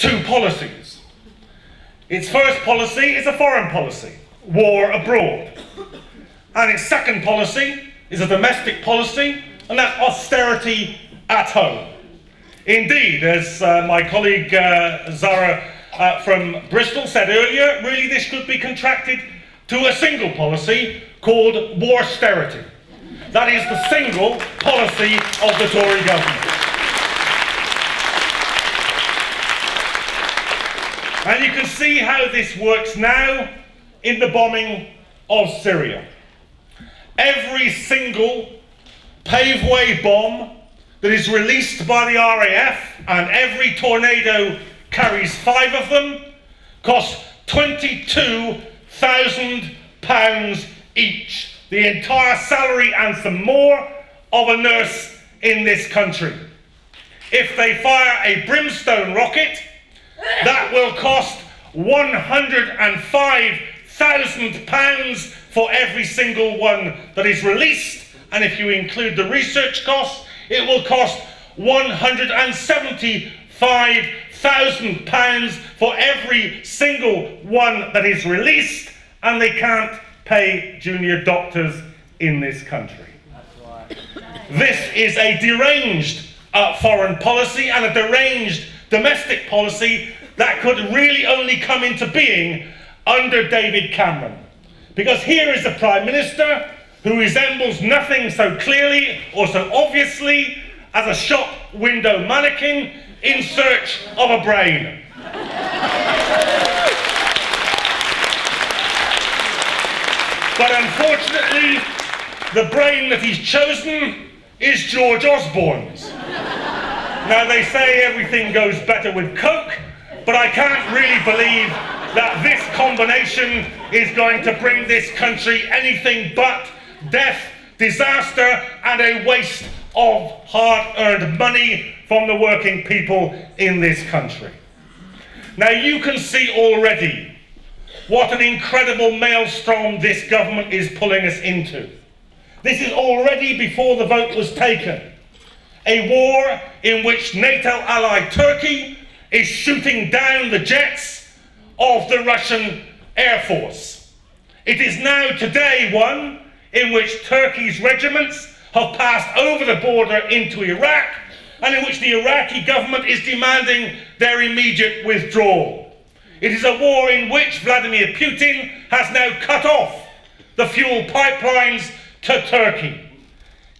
two policies. Its first policy is a foreign policy, war abroad. And its second policy is a domestic policy, and that's austerity at home. Indeed, as my colleague Zara from Bristol said earlier, really this could be contracted to a single policy called war-sterity. That is the single policy of the Tory government. And you can see how this works now in the bombing of Syria. Every single paveway bomb that is released by the RAF, and every tornado carries 5 of them, costs £22,000 each. The entire salary and some more of a nurse in this country. If they fire a brimstone rocket, that will cost £105,000 for every single one that is released, and if you include the research costs, it will cost £175,000 for every single one that is released, and they can't pay junior doctors in this country. This is a deranged foreign policy and a deranged domestic policy that could really only come into being under David Cameron. Because here is a Prime Minister who resembles nothing so clearly or so obviously as a shop window mannequin in search of a brain. But unfortunately, the brain that he's chosen is George Osborne's. Now, they say everything goes better with Coke, but I can't really believe that this combination is going to bring this country anything but death, disaster, and a waste of hard-earned money from the working people in this country. Now, you can see already what an incredible maelstrom this government is pulling us into. This is already before the vote was taken. A war in which NATO ally Turkey is shooting down the jets of the Russian Air Force. It is now today one in which Turkey's regiments have passed over the border into Iraq, and in which the Iraqi government is demanding their immediate withdrawal. It is a war in which Vladimir Putin has now cut off the fuel pipelines to Turkey.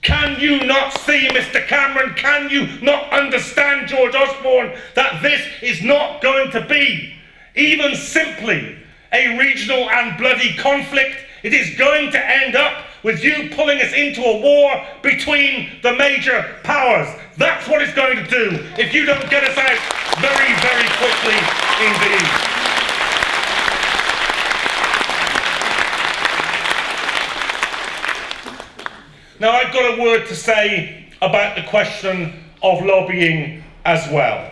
Can you not see, Mr. Cameron, can you not understand, George Osborne, that this is not going to be even simply a regional and bloody conflict? It is going to end up with you pulling us into a war between the major powers. That's what it's going to do if you don't get us out very, very quickly indeed. Now, I've got a word to say about the question of lobbying as well.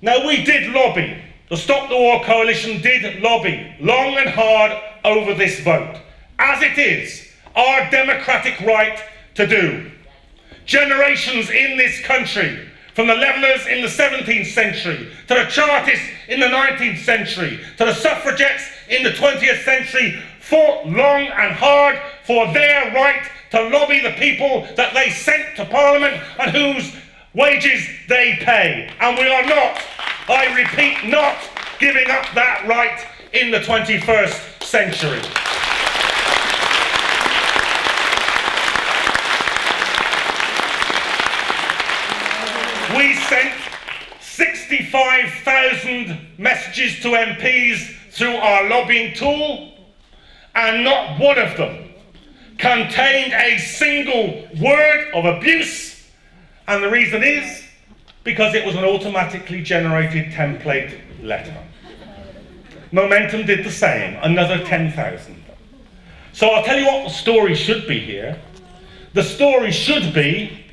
Now, we did lobby. The Stop the War Coalition did lobby long and hard over this vote, as it is our democratic right to do. Generations in this country, from the levellers in the 17th century, to the Chartists in the 19th century, to the suffragettes in the 20th century, fought long and hard for their right to lobby the people that they sent to Parliament and whose wages they pay. And we are not, I repeat, not giving up that right in the 21st century. We sent 65,000 messages to MPs through our lobbying tool, and not one of them contained a single word of abuse. And the reason is because it was an automatically generated template letter. Momentum did the same, another 10,000. So I'll tell you what the story should be here. The story should be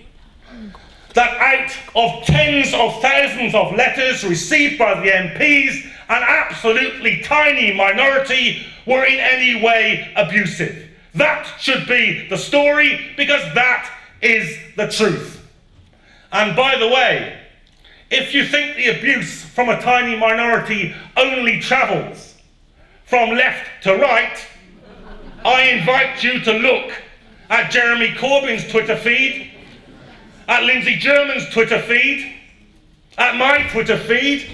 that out of tens of thousands of letters received by the MPs, an absolutely tiny minority were in any way abusive. That should be the story, because that is the truth. And by the way, If you think the abuse from a tiny minority only travels from left to right, I invite you to look at Jeremy Corbyn's Twitter feed, at Lindsay German's Twitter feed, at my Twitter feed,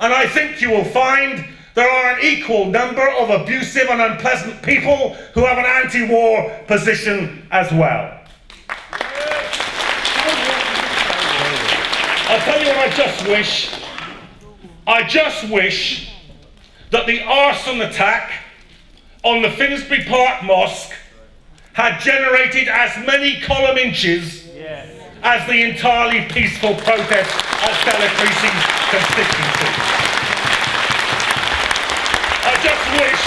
and I think you will find there are an equal number of abusive and unpleasant people who have an anti-war position as well. I'll tell you what I just wish. I just wish that the arson attack on the Finsbury Park Mosque had generated as many column inches as the entirely peaceful protest at Stella Creasy's constituency. I just wish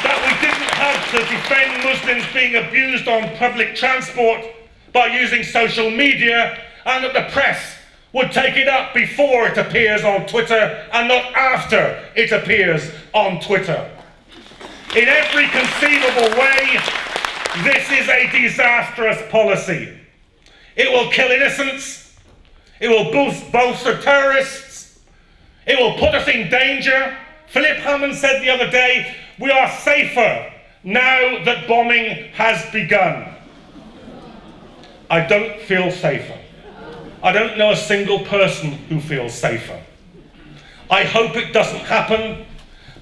that we didn't have to defend Muslims being abused on public transport by using social media, and that the press would take it up before it appears on Twitter and not after it appears on Twitter. In every conceivable way, this is a disastrous policy. It will kill innocents, it will bolster terrorists, it will put us in danger. Philip Hammond said the other day, we are safer now that bombing has begun. I don't feel safer. I don't know a single person who feels safer. I hope it doesn't happen,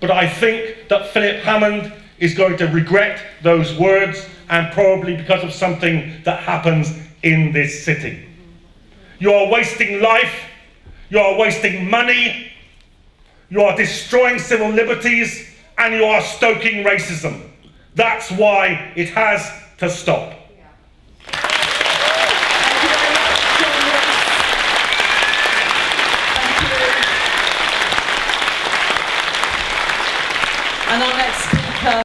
but I think that Philip Hammond is going to regret those words, and probably because of something that happens in this city. You are wasting life, you are wasting money, you are destroying civil liberties, and you are stoking racism. That's why it has to stop. And our next